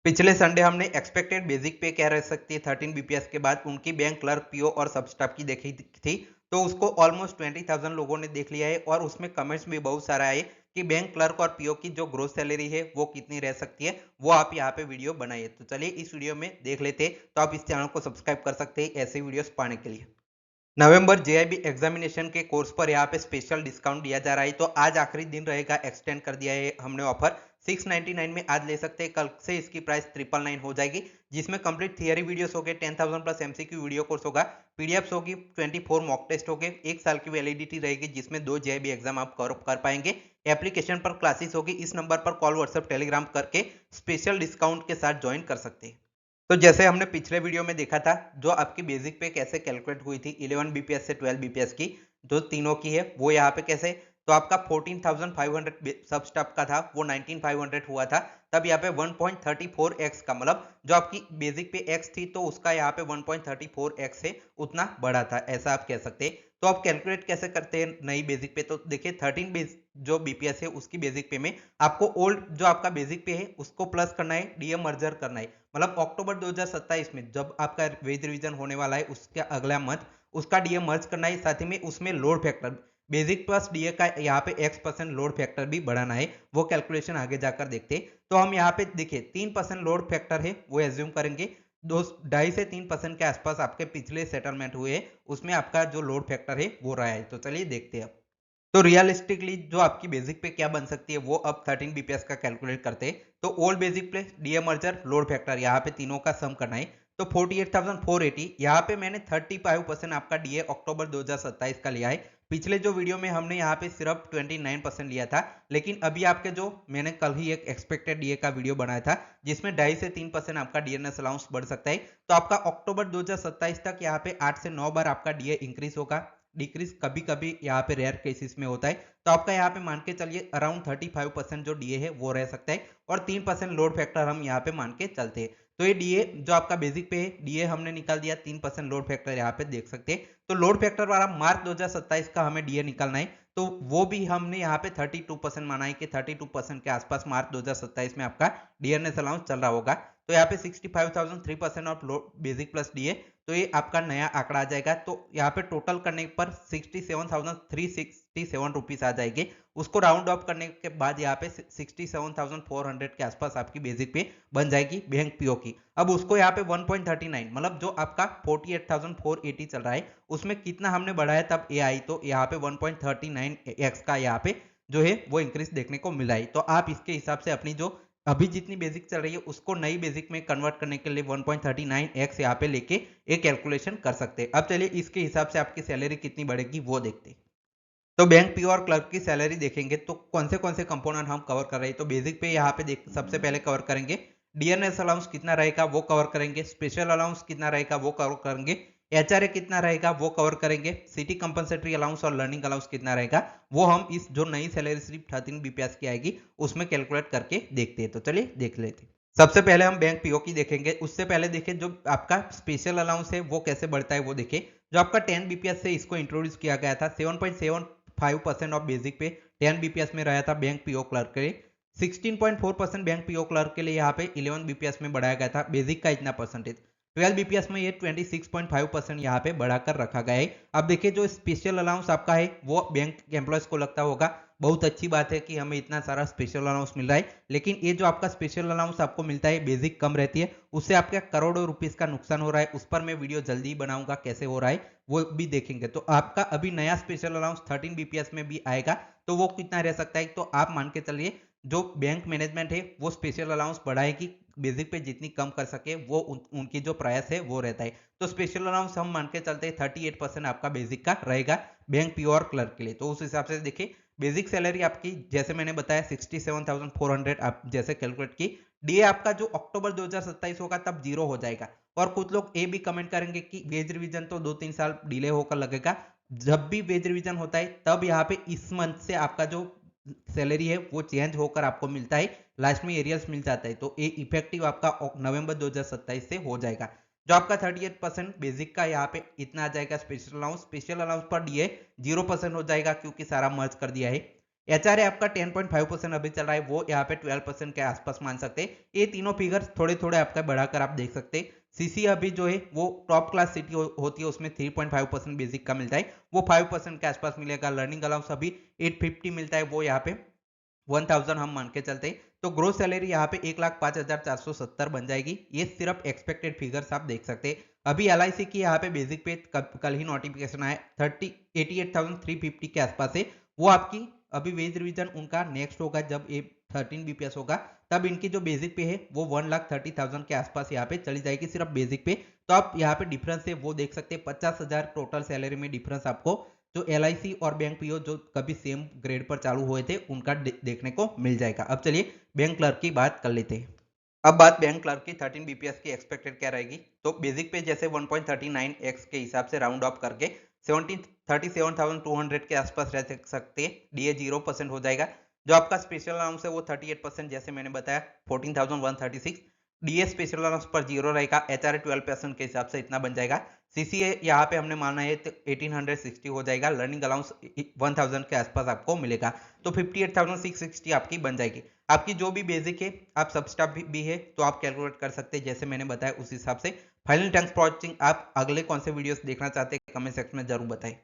पिछले संडे हमने expected basic पे क्या रह सकती है 13 बीपीएस के बाद उनकी बैंक क्लर्क पीओ और सब स्टाफ की देखी थी। तो उसको ऑलमोस्ट 20,000 लोगों ने देख लिया है और उसमें कमेंट्स भी बहुत सारा आए कि बैंक क्लर्क और पीओ की जो ग्रोथ सैलरी है वो कितनी रह सकती है, वो आप यहाँ पे वीडियो बनाइए। तो चलिए इस वीडियो में देख लेते हैं। तो आप इस चैनल को सब्सक्राइब कर सकते हैं ऐसे वीडियोस पाने के लिए। नवंबर जेआईबी एग्जामिनेशन के कोर्स पर यहाँ पे स्पेशल डिस्काउंट दिया जा रहा है। तो आज आखिरी दिन रहेगा, एक्सटेंड कर दिया है हमने ऑफर। 699 में आज ले सकते हैं, कल से इसकी प्राइस 999 हो जाएगी, जिसमें कंप्लीट थियरी वीडियोस हो गए, 10,000 प्लस एमसीक्यू वीडियो कोर्स होगा, पीडीएफ्स होगी, 24 मॉक टेस्ट हो गए, 1 साल की वैलिडिटी रहेगी जिसमें 2 जेआईबी एग्जाम आप कर पाएंगे। एप्लीकेशन पर क्लासेस होगी, इस नंबर पर कॉल व्हाट्सएप टेलीग्राम करके स्पेशल डिस्काउंट के साथ ज्वाइन कर सकते हैं। तो जैसे हमने पिछले वीडियो में देखा था, जो आपकी बेसिक पे कैसे कैलकुलेट हुई थी 11 बीपीएस से 12 बीपीएस की, जो तीनों की है वो यहाँ पे कैसे। तो आपका 14,500 सब स्टाफ का था, वो 19,500 हुआ था। तब यहाँ पे 1.34x का मतलब जो आपकी बेसिक पे x थी तो उसका यहाँ पे 1.34x से उतना बढ़ा था, ऐसा आप कह सकते हैं। तो आप कैलकुलेट कैसे करते हैं नई बेसिक पे। तो देखिए 13 जो बीपीएस है उसकी बेसिक पे में आपको ओल्ड जो आपका बेसिक पे है उसको प्लस करना है, डीए मर्जर करना है। मतलब अक्टूबर 2027 में जब आपका वेज रिवीजन होने वाला है उसके अगला मंथ उसका डीए मर्ज करना है। साथ ही में उसमें load factor basic plus DA का यहाँ पे x% लोड फैक्टर भी बढ़ाना है। वो कैलकुलेशन आगे जाकर देखते हैं। तो हम यहाँ पे देखिए 3% लोड फैक्टर है वो एज्यूम करेंगे। 2.5 से 3% के आसपास आपके पिछले सेटलमेंट हुए हैं, उसमें आपका जो लोड फैक्टर है वो रहा है। तो चलिए देखते हैं अब। तो रियलिस्टिकली जो आपकी बेसिक पे क्या बन सकती है वो अब 13 बीपीएस का कैलकुलेट करते हैं। तो ओल्ड बेसिक पे डीए मर्जर लोड फैक्टर यहाँ पे तीनों का सम करना है। तो 48,480 यहाँ पे मैंने 35% आपका डीए अक्टूबर 2027 का लिया है। पिछले जो वीडियो में हमने यहाँ पे सिर्फ 29% लिया था, लेकिन अभी आपके जो मैंने कल ही एक एक्सपेक्टेड डीए का वीडियो बनाया था जिसमें 2.5 से 3% आपका डीएनएस अलाउंस बढ़ सकता है। तो आपका अक्टूबर 2027 तक यहाँ पे 8 से 9 बार आपका डीए इंक्रीज होगा, डिक्रीज कभी कभी यहाँ पे रेयर केसेस में होता है। तो आपका यहाँ पे मान के चलिए अराउंड 35% जो डीए है वो रह सकता है और 3% लोड फैक्टर हम यहाँ पे मान के चलते हैं। तो ये डीए जो आपका बेसिक पे है, डीए हमने निकाल दिया, 3% लोड फैक्टर यहाँ पे देख सकते हैं। तो लोड फैक्टर वाला मार्च 2027 का हमें डीए निकालना है। तो वो भी हमने यहाँ पे 32% माना है कि 32% के आसपास मार्च 2027 में आपका डीएनएस अलाउंस चल रहा होगा। तो यहाँ पे 65,003% ऑफ बेसिक प्लस डीए, तो ये आपका नया आंकड़ा आ जाएगा। तो यहाँ पे टोटल करने पर 67,367 रुपीज आ जाएगी। उसको राउंड ऑफ करने के बाद यहाँ पे 67,400 के आसपास आपकी बेसिक पे बन जाएगी बैंक पीओ की। अब उसको यहाँ पे 1.39 मतलब जो आपका 48,480 चल रहा है उसमें कितना हमने बढ़ाया तब ए आई, तो यहाँ पे 1.39x का यहाँ पे जो है वो इंक्रीज देखने को मिला है। तो आप इसके हिसाब से अपनी जो अभी जितनी बेसिक चल रही है उसको नई बेसिक में कन्वर्ट करने के लिए 1.39x यहाँ पे लेके एक कैलकुलेशन कर सकते हैं। अब चलिए इसके हिसाब से आपकी सैलरी कितनी बढ़ेगी वो देखते हैं। तो बैंक पीओ और क्लर्क की सैलरी देखेंगे तो कौन से कंपोनेंट हम कवर कर रहे हैं। तो बेसिक पे यहाँ पे देख सबसे पहले कवर करेंगे डीएनएस अलाउंस कितना रहेगा वो कवर करेंगे, स्पेशल अलाउंस कितना रहेगा वो कवर करेंगे, एचआरए कितना रहेगा वो कवर करेंगे, सिटी कंपनसेटरी अलाउंस और लर्निंग अलाउंस कितना रहेगा वो हम इस जो नई सैलरी स्लिप 13 बीपीएस की आएगी उसमें कैलकुलेट करके देखते हैं। तो चलिए देख लेते हैं। सबसे पहले हम बैंक पीओ की देखेंगे, उससे पहले देखें जो आपका स्पेशल अलाउंस है वो कैसे बढ़ता है वो देखें। जो आपका 10 बीपीएस से इसको इंट्रोड्यूस किया गया था 7.75% ऑफ बेसिक पे 10 बीपीएस में रहा था बैंक पीओ क्लर्क के लिए। 16.4% बैंक पीओ क्लर्क के लिए यहाँ पे 11 बीपीएस में बढ़ाया गया था बेसिक का इतना परसेंटेज। 12 बीपीएस में ये 26.5% यहाँ पे बढ़ाकर रखा गया है। अब देखिए जो स्पेशल अलाउंस आपका है वो बैंक एम्प्लॉयज को लगता होगा बहुत अच्छी बात है कि हमें इतना सारा स्पेशल अलाउंस मिल रहा है, लेकिन ये जो आपका स्पेशल अलाउंस आपको मिलता है बेसिक कम रहती है, उससे आपका करोड़ों रुपीस का नुकसान हो रहा है। उस पर मैं वीडियो जल्दी ही बनाऊंगा कैसे हो रहा है वो भी देखेंगे। तो आपका अभी नया स्पेशल अलाउंस 13 बीपीएस में भी आएगा, तो वो कितना रह सकता है। तो आप मान के चलिए जो बैंक मैनेजमेंट है वो स्पेशल अलाउंस बढ़ाएगी, बेसिक पे जितनी कम कर सके वो उनकी जो प्रयास है वो रहता है। तो स्पेशल अलाउंस हम मान के चलते हैं 38% आपका बेसिक का रहेगा बैंक पीओ और क्लर्क के लिए। तो उस हिसाब से देखिए बेसिक सैलरी आपकी जैसे मैंने बताया 67,400 आप जैसे कैलकुलेट की। डीए आपका जो अक्टूबर 2027 होगा तब जीरो हो जाएगा। और कुछ लोग ये भी कमेंट करेंगे कि वेज रिवीजन तो 2-3 साल डिले होकर लगेगा। जब भी वेज रिवीजन होता है तब यहाँ पे इस मंथ से आपका जो सैलरी है वो चेंज होकर आपको मिलता है, लास्ट में एरियर्स मिल जाता है। तो ये इफेक्टिव आपका नवंबर 2027 से हो जाएगा। जो आपका 38% बेसिक का यहाँ पे इतना आ जाएगा स्पेशल अलाउंस पर डीए 0% हो जाएगा क्योंकि सारा मर्ज कर दिया है। एचआरए आपका 10.5% अभी चल रहा है, वो यहाँ पे 12% के आसपास मान सकते हैं। ये तीनों फिगर थोड़े थोड़े आपका बढ़ाकर आप देख सकते हैं। सीसी अभी जो है वो टॉप क्लास सिटी होती है, उसमें 3.5% बेसिक का मिलता है, वो 5% के आसपास मिलेगा। लर्निंग अलाउंस अभी 850 मिलता है, वो यहाँ पे 1000 हम मान के चलते हैं। तो ग्रोस सैलरी यहाँ पे 1,05,470 बन जाएगी। ये सिर्फ एक्सपेक्टेड फिगर्स आप देख सकते हैं। अभी एलआईसी की यहाँ पे बेसिक पे कल ही नोटिफिकेशन आया 88,350 के आसपास है। वो आपकी अभी वेज रिवीजन उनका नेक्स्ट होगा, जब ये 13 बीपीएस होगा तब इनकी जो बेसिक पे है वो 1,30,000 के आसपास यहाँ पे चली जाएगी सिर्फ बेसिक पे। तो आप यहाँ पे डिफरेंस है वो देख सकते हैं, 50,000 टोटल सैलरी में डिफरेंस आपको जो एलआईसी और बैंक पीओ जो कभी सेम ग्रेड पर चालू हुए थे उनका देखने को मिल जाएगा। अब चलिए बैंक क्लर्क की बात कर लेते हैं। अब बात बैंक क्लर्क की 13 बीपीएस की एक्सपेक्टेड क्या रहेगी। तो बेसिक पे जैसे 1.39x के हिसाब से राउंड ऑफ करके 37,200 के आसपास रह सकते हैं। डीए 0% हो जाएगा। जो आपका स्पेशल अलाउंस है वो 38%, जैसे मैंने बताया 14,136। डीए स्पेशल अलाउंस पर जीरो रहेगा। एचआरए 12% के हिसाब से इतना बन जाएगा। सीसीए यहाँ पे हमने माना है तो 1860 हो जाएगा। लर्निंग अलाउंस 1000 के आसपास आपको मिलेगा, तो 58,660 आपकी बन जाएगी। आपकी जो भी बेसिक है, आप सब स्टाफ भी है तो आप कैलकुलेट कर सकते हैं जैसे मैंने बताया उस हिसाब से। Final thanks for watching. आप अगले कौन से वीडियोस देखना चाहते हैं कमेंट सेक्शन में जरूर बताएं।